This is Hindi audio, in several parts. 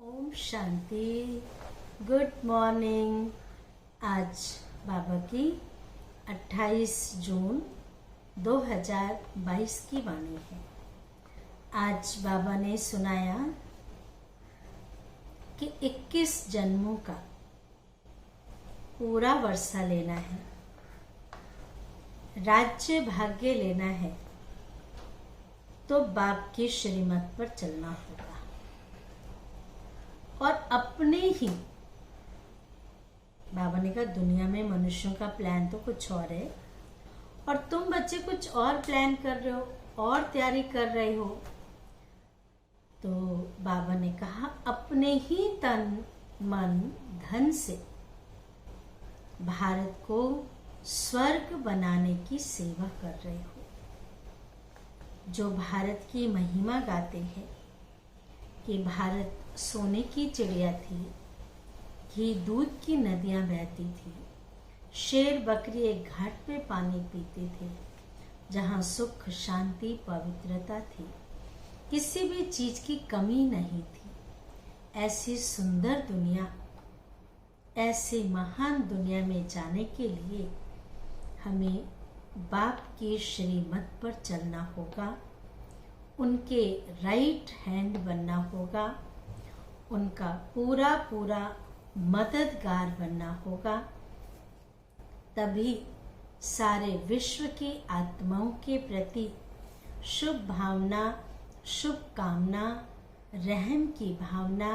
ओम शांति। Good morning. आज बाबा की 28 जून 2022 की वाणी है। आज बाबा ने सुनाया कि 21 जन्मों का पूरा वर्षा लेना है, राज्य भाग्य लेना है तो बाप की श्रीमत पर चलना होगा और अपने ही बाबा ने कहा दुनिया में मनुष्यों का प्लान तो कुछ और है और तुम बच्चे कुछ और प्लान कर रहे हो और तैयारी कर रहे हो। तो बाबा ने कहा अपने ही तन मन धन से भारत को स्वर्ग बनाने की सेवा कर रहे हो। जो भारत की महिमा गाते हैं कि भारत सोने की चिड़िया थी, घी दूध की नदियां बहती थी, शेर बकरी एक घाट पे पानी पीते थे, जहां सुख शांति पवित्रता थी, किसी भी चीज की कमी नहीं थी। ऐसी सुंदर दुनिया, ऐसी महान दुनिया में जाने के लिए हमें बाप की श्रीमत पर चलना होगा, उनके राइट हैंड बनना होगा, उनका पूरा पूरा मददगार बनना होगा। तभी सारे विश्व की आत्माओं के प्रति शुभ भावना, शुभ कामना, रहम की भावना,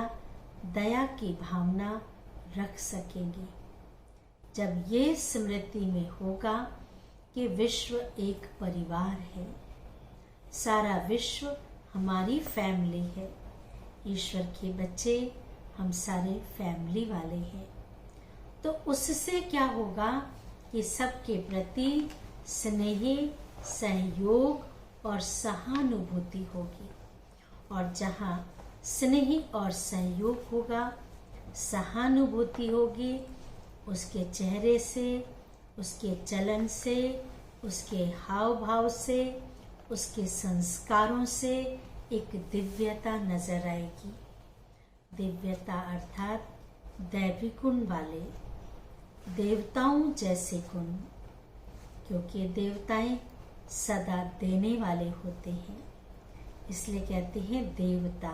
दया की भावना रख सकेंगे। जब ये स्मृति में होगा कि विश्व एक परिवार है, सारा विश्व हमारी फैमिली है, ईश्वर के बच्चे हम सारे फैमिली वाले हैं, तो उससे क्या होगा कि सबके प्रति स्नेह, सहयोग और सहानुभूति होगी। और जहाँ स्नेह और सहयोग होगा, सहानुभूति होगी, उसके चेहरे से, उसके चलन से, उसके हाव भाव से, उसके संस्कारों से एक दिव्यता नजर आएगी। दिव्यता अर्थात दैवी गुण वाले, देवताओं जैसे गुण, क्योंकि देवताएं सदा देने वाले होते हैं, इसलिए कहते हैं देवता,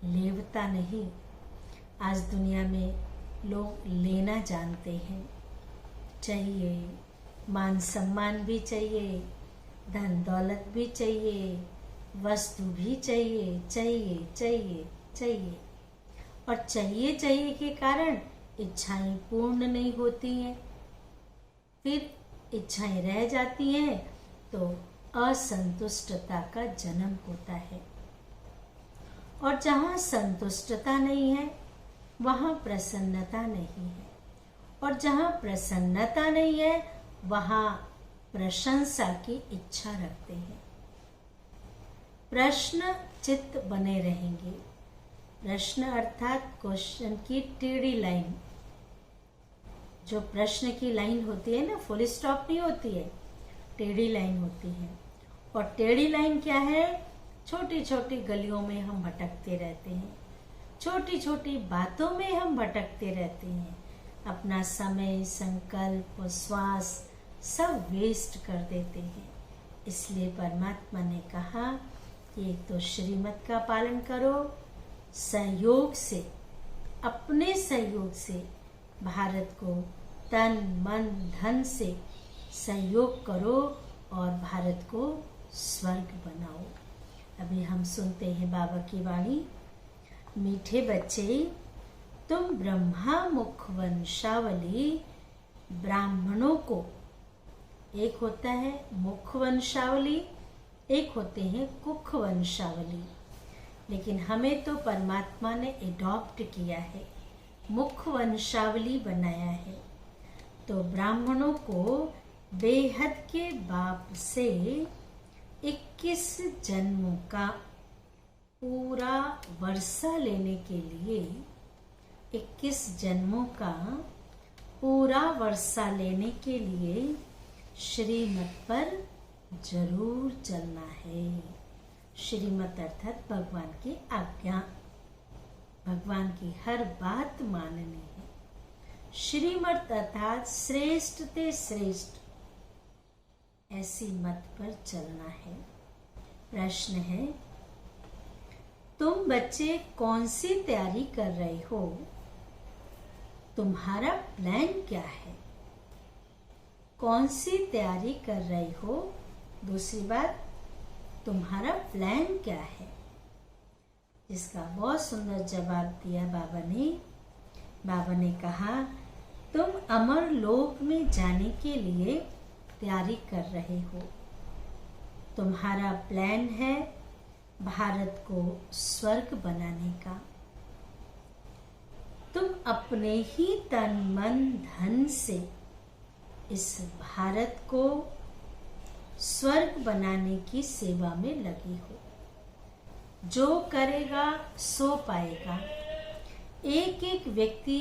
लेवता नहीं। आज दुनिया में लोग लेना जानते हैं, चाहिए, मान सम्मान भी चाहिए, धन दौलत भी चाहिए, वस्तु भी चाहिए, चाहिए चाहिए चाहिए, और चाहिए चाहिए के कारण इच्छाएं पूर्ण नहीं होती हैं। फिर इच्छाएं रह जाती हैं तो असंतुष्टता का जन्म होता है, और जहाँ संतुष्टता नहीं है वहाँ प्रसन्नता नहीं है, और जहाँ प्रसन्नता नहीं है वहाँ प्रशंसा की इच्छा रखते हैं। प्रश्न चित्त बने रहेंगे। प्रश्न अर्थात क्वेश्चन की टेढ़ी लाइन, जो प्रश्न की लाइन होती है ना, फुल स्टॉप नहीं होती है, टेढ़ी लाइन होती है। और टेढ़ी लाइन क्या है? छोटी छोटी गलियों में हम भटकते रहते हैं, छोटी छोटी बातों में हम भटकते रहते हैं, अपना समय, संकल्प, श्वास सब वेस्ट कर देते हैं। इसलिए परमात्मा ने कहा कि एक तो श्रीमत का पालन करो, सहयोग से, अपने सहयोग से भारत को तन मन धन से सहयोग करो और भारत को स्वर्ग बनाओ। अभी हम सुनते हैं बाबा की वाणी। मीठे बच्चे, तुम ब्रह्मा मुख वंशावली ब्राह्मणों को, एक होता है मुख वंशावली, एक होते हैं कुख वंशावली, लेकिन हमें तो परमात्मा ने एडॉप्ट किया है, मुख वंशावली बनाया है। तो ब्राह्मणों को बेहद के बाप से 21 जन्मों का पूरा वर्षा लेने के लिए, 21 जन्मों का पूरा वर्षा लेने के लिए श्रीमत पर जरूर चलना है। श्रीमत अर्थात भगवान की आज्ञा। भगवान की हर बात माननी है। श्रीमत अर्थात श्रेष्ठ ते श्रेष्ठ ऐसी मत पर चलना है। प्रश्न है, तुम बच्चे कौन सी तैयारी कर रहे हो? तुम्हारा प्लान क्या है? कौन सी तैयारी कर रहे हो? दूसरी बात, तुम्हारा प्लान क्या है? इसका बहुत सुंदर जवाब दिया बाबा ने। बाबा ने कहा, तुम अमर लोक में जाने के लिए तैयारी कर रहे हो। तुम्हारा प्लान है भारत को स्वर्ग बनाने का। तुम अपने ही तन मन धन से इस भारत को स्वर्ग बनाने की सेवा में लगे हो। जो करेगा सो पाएगा। एक एक व्यक्ति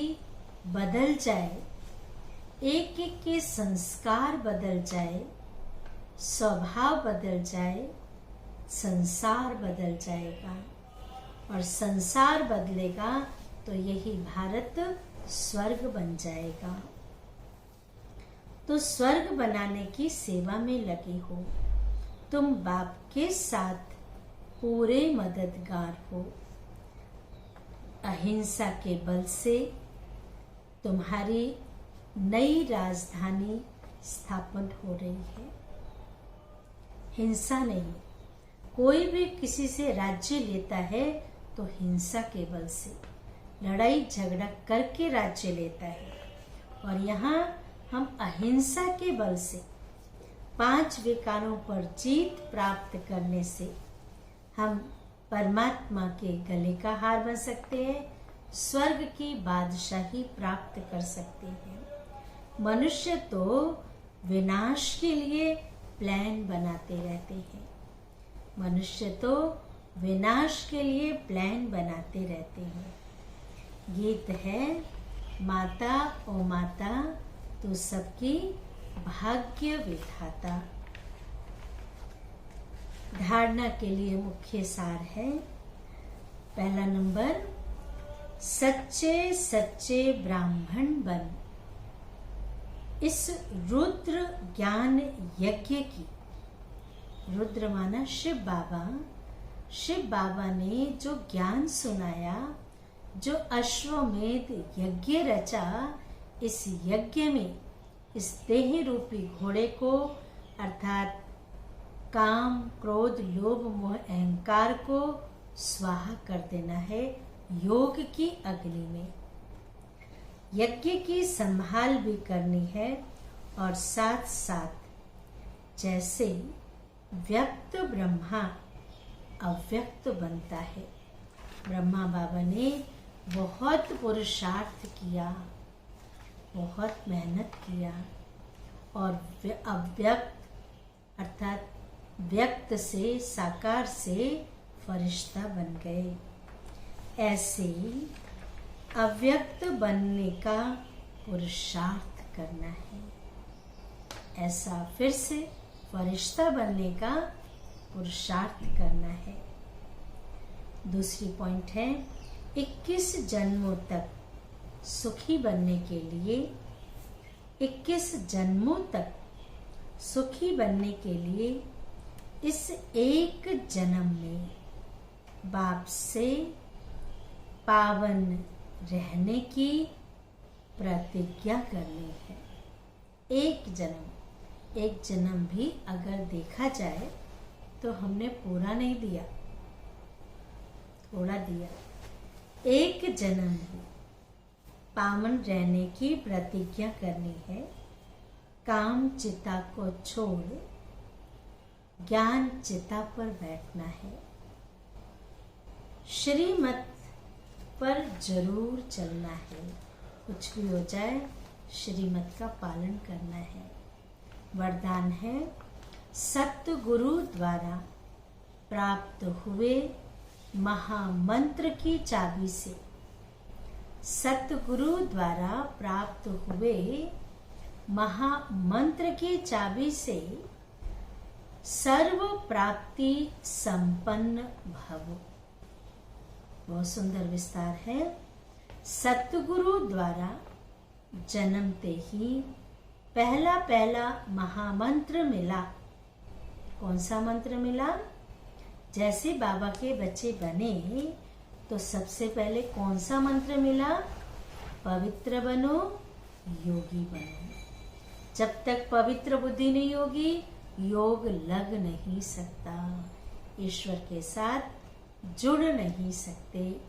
बदल जाए, एक एक के संस्कार बदल जाए, स्वभाव बदल जाए, संसार बदल जाएगा। और संसार बदलेगा तो यही भारत स्वर्ग बन जाएगा। तो स्वर्ग बनाने की सेवा में लगे हो। तुम बाप के साथ पूरे मददगार हो। अहिंसा के बल से तुम्हारी नई राजधानी स्थापन हो रही है। हिंसा नहीं। कोई भी किसी से राज्य लेता है तो हिंसा के बल से लड़ाई झगड़ा करके राज्य लेता है। और यहाँ हम अहिंसा के बल से 5 विकारों पर जीत प्राप्त करने से हम परमात्मा के गले का हार बन सकते हैं, स्वर्ग की बादशाही प्राप्त कर सकते हैं। मनुष्य तो विनाश के लिए प्लान बनाते रहते हैं। मनुष्य तो विनाश के लिए प्लान बनाते रहते हैं। गीत है, माता ओ माता तू सबकी भाग्य विधाता। धारणा के लिए मुख्य सार है। पहला नंबर, सच्चे सच्चे ब्राह्मण बन। इस रुद्र ज्ञान यज्ञ की, रुद्र माना शिव बाबा, शिव बाबा ने जो ज्ञान सुनाया, जो अश्वमेध यज्ञ रचा, इस यज्ञ में इस देह रूपी घोड़े को अर्थात काम क्रोध लोभ मोह अहंकार को स्वाहा कर देना है योग की अग्नि में। यज्ञ की संभाल भी करनी है और साथ साथ जैसे व्यक्त ब्रह्मा अव्यक्त बनता है। ब्रह्मा बाबा ने बहुत पुरुषार्थ किया, बहुत मेहनत किया और अव्यक्त अर्थात व्यक्त से साकार से फरिश्ता बन गए। ऐसे अव्यक्त बनने का पुरुषार्थ करना है। ऐसा फिर से फरिश्ता बनने का पुरुषार्थ करना है। दूसरी पॉइंट है, 21 जन्मों तक सुखी बनने के लिए, 21 जन्मों तक सुखी बनने के लिए इस एक जन्म में बाप से पावन रहने की प्रतिज्ञा करनी है। एक जन्म भी अगर देखा जाए तो हमने पूरा नहीं दिया, थोड़ा दिया। एक जन्म भी पावन रहने की प्रतिज्ञा करनी है। काम चिता को छोड़ ज्ञान चिता पर बैठना है। श्रीमत पर जरूर चलना है। कुछ भी हो जाए श्रीमत का पालन करना है। वरदान है, सतगुरु द्वारा प्राप्त हुए महामंत्र की चाबी से, सतगुरु द्वारा प्राप्त हुए महामंत्र की चाबी से सर्व प्राप्ति संपन्न भव। बहुत सुंदर विस्तार है। सतगुरु द्वारा जन्मते ही पहला पहला महामंत्र मिला। कौन सा मंत्र मिला? जैसे बाबा के बच्चे बने तो सबसे पहले कौन सा मंत्र मिला? पवित्र बनो, योगी बनो। जब तक पवित्र बुद्धि नहीं होगी, योग लग नहीं सकता, ईश्वर के साथ जुड़ नहीं सकते।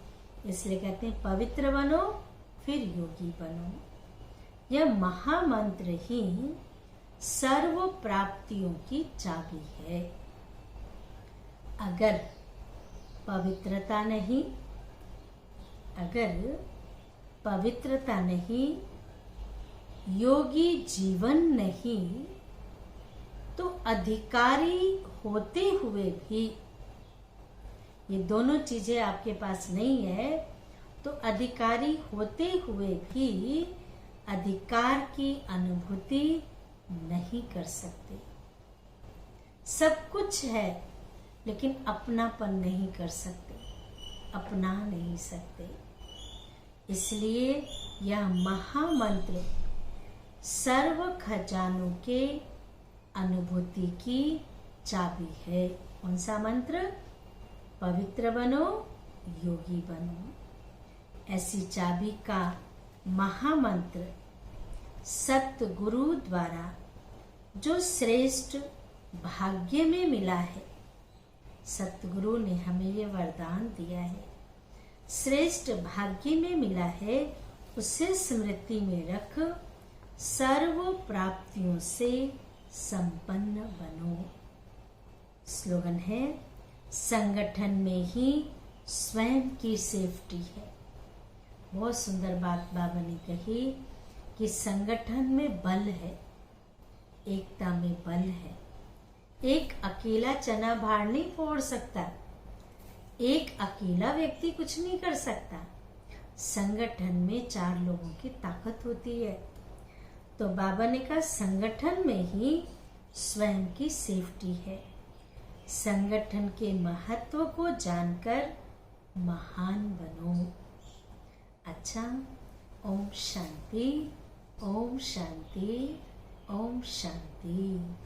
इसलिए कहते हैं पवित्र बनो फिर योगी बनो। यह महामंत्र ही सर्व प्राप्तियों की चाबी है। अगर पवित्रता नहीं, योगी जीवन नहीं, तो अधिकारी होते हुए भी, ये दोनों चीजें आपके पास नहीं है, तो अधिकारी होते हुए भी अधिकार की अनुभूति नहीं कर सकते। सब कुछ है लेकिन अपनापन नहीं कर सकते, अपना नहीं सकते। इसलिए यह महामंत्र सर्व खजानों के अनुभूति की चाबी है। कौन सा मंत्र? पवित्र बनो, योगी बनो। ऐसी चाबी का महामंत्र सतगुरु द्वारा जो श्रेष्ठ भाग्य में मिला है, सतगुरु ने हमें ये वरदान दिया है, श्रेष्ठ भाग्य में मिला है, उसे स्मृति में रख सर्व प्राप्तियों से संपन्न बनो। स्लोगन है, संगठन में ही स्वयं की सेफ्टी है। बहुत सुंदर बात बाबा ने कही कि संगठन में बल है, एकता में बल है। एक अकेला चना भार नहीं फोड़ सकता, एक अकेला व्यक्ति कुछ नहीं कर सकता। संगठन में 4 लोगों की ताकत होती है। तो बाबा ने कहा संगठन में ही स्वयं की सेफ्टी है। संगठन के महत्व को जानकर महान बनो। अच्छा, ओम शांति, ओम शांति, ओम शांति।